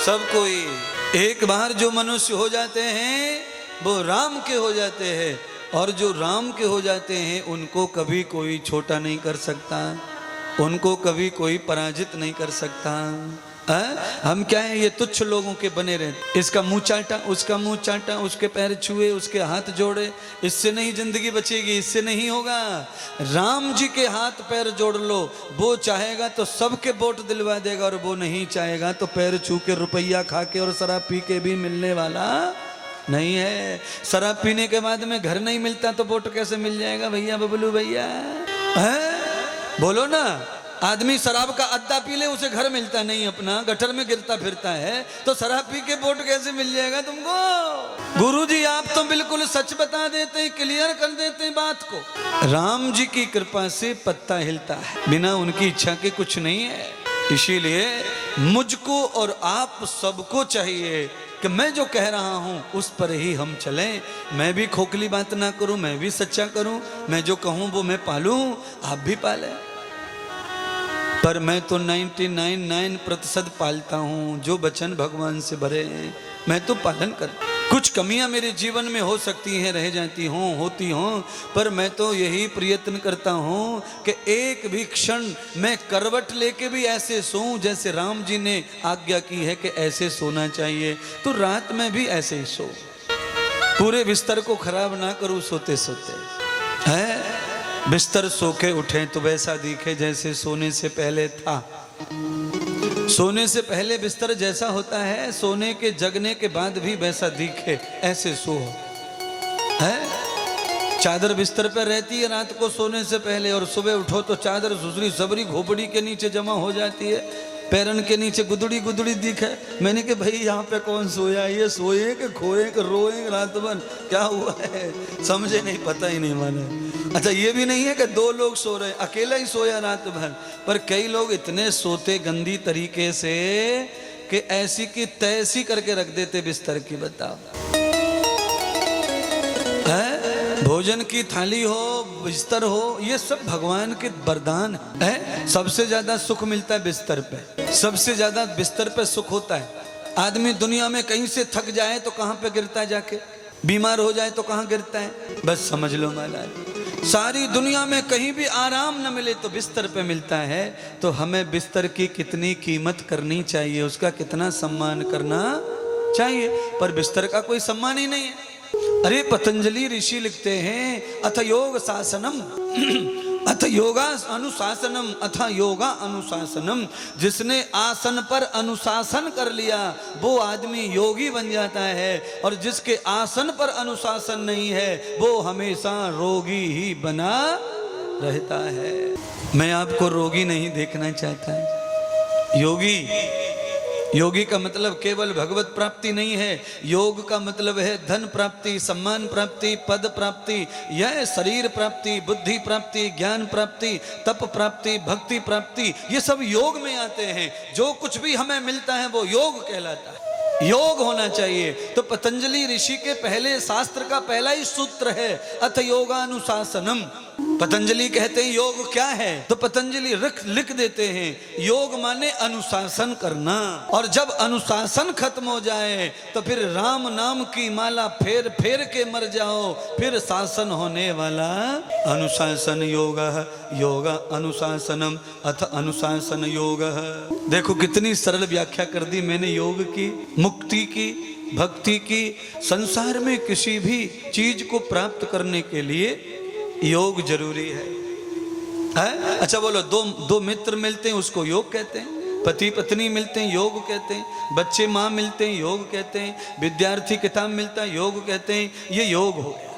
सब कोई। एक बार जो मनुष्य हो जाते हैं वो राम के हो जाते हैं, और जो राम के हो जाते हैं उनको कभी कोई छोटा नहीं कर सकता, उनको कभी कोई पराजित नहीं कर सकता। हम क्या है, ये तुच्छ लोगों के बने रहते। इसका मुंह चाटा, उसका मुंह चाटा, उसके पैर छुए, उसके हाथ जोड़े, इससे नहीं जिंदगी बचेगी, इससे नहीं होगा। राम जी के हाथ पैर जोड़ लो, वो चाहेगा तो सबके वोट दिलवा देगा, और वो नहीं चाहेगा तो पैर छू के रुपया खा के और शराब पी के भी मिलने वाला नहीं है। शराब पीने के बाद में घर नहीं मिलता तो वोट कैसे मिल जाएगा भैया, बबलू भैया? बोलो ना। आदमी शराब का अद्दा पी ले, उसे घर मिलता नहीं, अपना गटर में गिरता फिरता है, तो शराब पी के वोट कैसे मिल जाएगा तुमको? गुरुजी आप तो बिल्कुल सच बता देते हैं, क्लियर कर देते हैं बात को। राम जी की कृपा से पत्ता हिलता है, बिना उनकी इच्छा के कुछ नहीं है। इसीलिए मुझको और आप सबको चाहिए कि मैं जो कह रहा हूं उस पर ही हम चलें। मैं भी खोखली बात ना करूं, मैं भी सच्चा करूं, मैं जो कहूं वो मैं पालूं, आप भी पालें। पर मैं तो 99% पालता हूँ, जो वचन भगवान से भरे हैं मैं तो पालन कर। कुछ कमियां मेरे जीवन में हो सकती हैं, रह जाती हों, होती हों, पर मैं तो यही प्रयत्न करता हूँ कि एक भी क्षण मैं करवट लेके भी ऐसे सोऊं जैसे राम जी ने आज्ञा की है कि ऐसे सोना चाहिए। तो रात में भी ऐसे ही सो, पूरे बिस्तर को खराब ना करूँ सोते सोते। है बिस्तर सो के उठे तो वैसा दिखे जैसे सोने से पहले था। सोने से पहले बिस्तर जैसा होता है, सोने के जगने के बाद भी वैसा दिखे, ऐसे सो। है चादर बिस्तर पर रहती है रात को सोने से पहले, और सुबह उठो तो चादर सुसरी सबरी घोपड़ी के नीचे जमा हो जाती है, पैरन के नीचे गुदड़ी गुदड़ी दिखे। मैंने कहा भाई यहाँ पे कौन सोया, ये सोए कि खोए कि रोए रात भर, क्या हुआ है समझे नहीं, पता ही नहीं माने। अच्छा ये भी नहीं है कि दो लोग सो रहे, अकेला ही सोया रात भर, पर कई लोग इतने सोते गंदी तरीके से कि ऐसी की तैसी करके रख देते बिस्तर की। बताओ, है भोजन की थाली हो, बिस्तर हो, ये सब भगवान के वरदान है। सबसे ज्यादा सुख मिलता है बिस्तर पे, सबसे ज्यादा बिस्तर पे सुख होता है। आदमी दुनिया में कहीं से थक जाए तो कहाँ पे गिरता है, जाके बीमार हो जाए तो कहाँ गिरता है, बस समझ लो महाराज। सारी दुनिया में कहीं भी आराम न मिले तो बिस्तर पे मिलता है। तो हमें बिस्तर की कितनी कीमत करनी चाहिए, उसका कितना सम्मान करना चाहिए, पर बिस्तर का कोई सम्मान ही नहीं है। अरे पतंजलि ऋषि लिखते हैं, अथ योग शासनम अथ योगा अनुशासनम अथ योगा अनुशासनम। जिसने आसन पर अनुशासन कर लिया वो आदमी योगी बन जाता है, और जिसके आसन पर अनुशासन नहीं है वो हमेशा रोगी ही बना रहता है। मैं आपको रोगी नहीं देखना चाहता। योगी का मतलब केवल भगवत प्राप्ति नहीं है, योग का मतलब है धन प्राप्ति, सम्मान प्राप्ति, पद प्राप्ति, यह शरीर प्राप्ति, बुद्धि प्राप्ति, ज्ञान प्राप्ति, तप प्राप्ति, भक्ति प्राप्ति, ये सब योग में आते हैं। जो कुछ भी हमें मिलता है वो योग कहलाता है, योग होना चाहिए। तो पतंजलि ऋषि के पहले शास्त्र का पहला ही सूत्र है अथ योगानुशासनम। पतंजलि कहते हैं योग क्या है, तो पतंजलि लिख देते हैं योग माने अनुशासन करना। और जब अनुशासन खत्म हो जाए तो फिर राम नाम की माला फेर फेर के मर जाओ, फिर शासन होने वाला। अनुशासन योग अनुशासनम अथ अनुशासन योग। देखो कितनी सरल व्याख्या कर दी मैंने योग की, मुक्ति की, भक्ति की। संसार में किसी भी चीज को प्राप्त करने के लिए योग जरूरी है? अच्छा बोलो, दो मित्र मिलते हैं उसको योग कहते हैं, पति पत्नी मिलते हैं योग कहते हैं, बच्चे माँ मिलते हैं योग कहते हैं, विद्यार्थी किताब मिलता है योग कहते हैं। ये योग हो गया।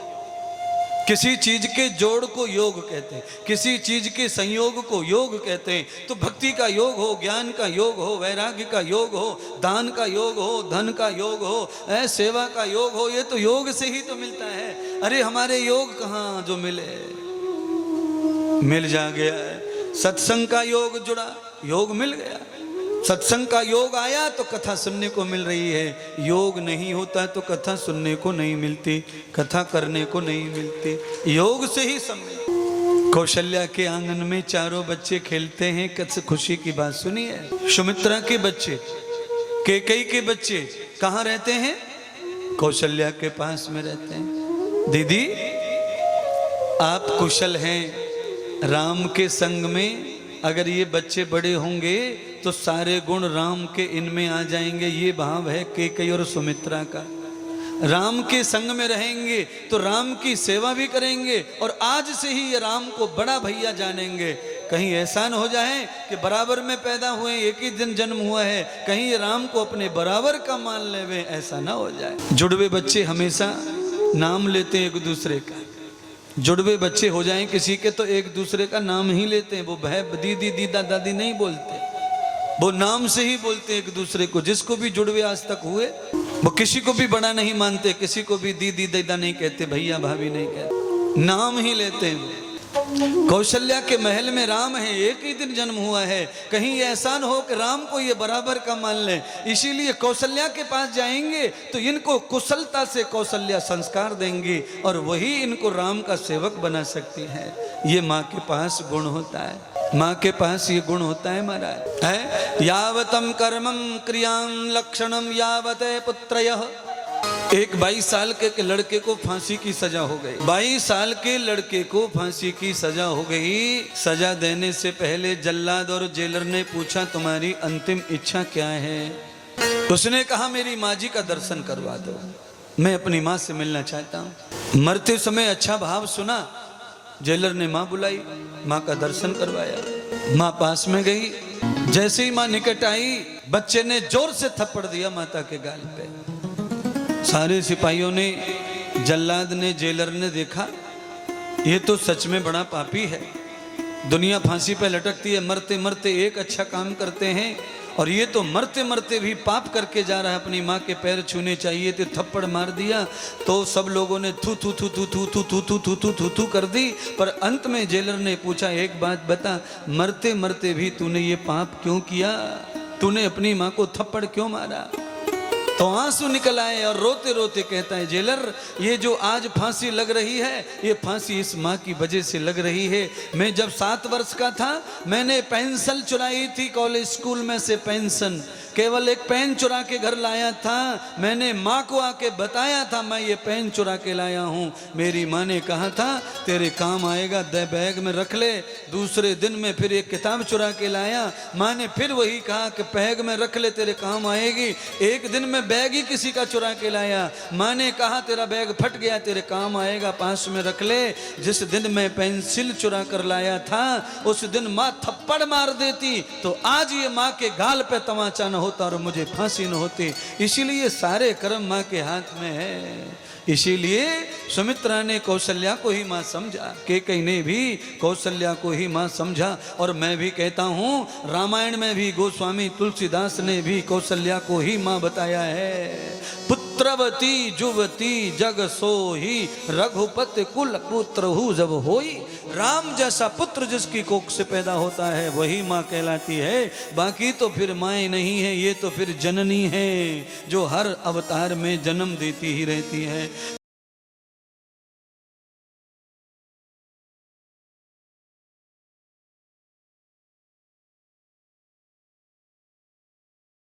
किसी चीज के जोड़ को योग कहते हैं, किसी चीज के संयोग को योग कहते हैं। तो भक्ति का योग हो, ज्ञान का योग हो, वैराग्य का योग हो, दान का योग हो, धन का योग हो, सेवा का योग हो, ये तो योग से ही तो मिलता है। अरे हमारे योग कहाँ जो मिल जा गया है। सत्संग का योग जुड़ा, योग मिल गया। सत्संग का योग आया तो कथा सुनने को मिल रही है, योग नहीं होता तो कथा सुनने को नहीं मिलती, कथा करने को नहीं मिलती। योग से ही सब। कौशल्या के आंगन में चारों बच्चे खेलते हैं, कैसे खुशी की बात सुनी है। सुमित्रा के बच्चे कैकेयी के बच्चे कहाँ रहते हैं? कौशल्या के पास में रहते हैं। दीदी आप कुशल हैं राम के संग में, अगर ये बच्चे बड़े होंगे तो सारे गुण राम के इनमें आ जाएंगे। ये भाव है कैकेयी और सुमित्रा का। राम के संग में रहेंगे तो राम की सेवा भी करेंगे और आज से ही ये राम को बड़ा भैया जानेंगे। कहीं ऐसा न हो जाए कि बराबर में पैदा हुए, एक ही दिन जन्म हुआ है, कहीं ये राम को अपने बराबर का मान लेवे, ऐसा ना हो जाए। जुड़वे बच्चे हमेशा नाम लेते हैं एक दूसरे का। जुड़वे बच्चे हो जाएं किसी के तो एक दूसरे का नाम ही लेते हैं। वो भाई दीदी दीदा दादी नहीं बोलते, वो नाम से ही बोलते हैं एक दूसरे को। जिसको भी जुड़वे आज तक हुए वो किसी को भी बड़ा नहीं मानते, किसी को भी दीदी दीदा नहीं कहते, भैया भाभी नहीं कहते, नाम ही लेते हैं। कौशल्या के महल में राम है, एक ही दिन जन्म हुआ है, कहीं ये एहसान हो कि राम को ये बराबर का मान लें। इसीलिए कौशल्या के पास जाएंगे तो इनको कुशलता से कौशल्या संस्कार देंगी और वही इनको राम का सेवक बना सकती है। ये माँ के पास गुण होता है, माँ के पास ये गुण होता है महाराज। है यावतम कर्मम क्रियाम लक्षणम यावत पुत्रयः। एक 22 साल के लड़के को फांसी की सजा हो गई। 22 साल के लड़के को फांसी की सजा हो गई। सजा देने से पहले जल्लाद और जेलर ने पूछा तुम्हारी अंतिम इच्छा क्या है? उसने कहा मेरी माँ जी का दर्शन करवा दो, मैं अपनी माँ से मिलना चाहता हूँ। मरते समय अच्छा भाव सुना, जेलर ने माँ बुलाई, माँ का दर्शन करवाया। माँ पास में गई, जैसे ही माँ निकट आई बच्चे ने जोर से थप्पड़ दिया माता के गाल पे। सारे सिपाहियों ने, जल्लाद ने, जेलर ने देखा ये तो सच में बड़ा पापी है। दुनिया फांसी पे लटकती है, मरते मरते एक अच्छा काम करते हैं और ये तो मरते मरते भी पाप करके जा रहा है। अपनी माँ के पैर छूने चाहिए थे, थप्पड़ मार दिया तो सब लोगों ने थू थू थू थू थू थू थू थू थू थू थू थू कर दी। पर अंत में जेलर ने पूछा एक बात बता, मरते मरते भी तूने ये पाप क्यों किया? तूने अपनी माँ को थप्पड़ क्यों मारा? तो आंसू निकल आए और रोते रोते कहता है जेलर ये जो आज फांसी लग रही है ये फांसी इस माँ की वजह से लग रही है। मैं जब 7 वर्ष का था मैंने पेंसिल चुराई थी कॉलेज स्कूल में से, पेंशन केवल एक पेन चुरा के घर लाया था। मैंने माँ को आके बताया था मैं ये पेन चुरा के लाया हूँ। मेरी माँ ने कहा था तेरे काम आएगा, दे बैग में रख ले। दूसरे दिन में फिर एक किताब चुरा के लाया, माँ ने फिर वही कहा कि बैग में रख ले तेरे काम आएगी। एक दिन में बैग ही किसी का चुरा के लाया, माँ ने कहा तेरा बैग फट गया तेरे काम आएगा, पास में रख ले। जिस दिन मैं पेंसिल चुरा कर लाया था उस दिन माँ थप्पड़ मार देती तो आज ये माँ के गाल पे तमाचा न होता और मुझे फांसी न होती। इसीलिए सारे कर्म माँ के हाथ में है। इसीलिए सुमित्रा ने कौशल्या को ही माँ समझा, कैकेयी ने भी कौशल्या को ही माँ समझा। और मैं भी कहता हूँ रामायण में भी गोस्वामी तुलसीदास ने भी कौशल्या को ही माँ बताया है। पुत्रवती जुवती जग सोही रघुपति कुल पुत्र हु जब होई। राम जैसा पुत्र जिसकी कोख से पैदा होता है वही माँ कहलाती है। बाकी तो फिर माएँ नहीं है, ये तो फिर जननी है जो हर अवतार में जन्म देती ही रहती है।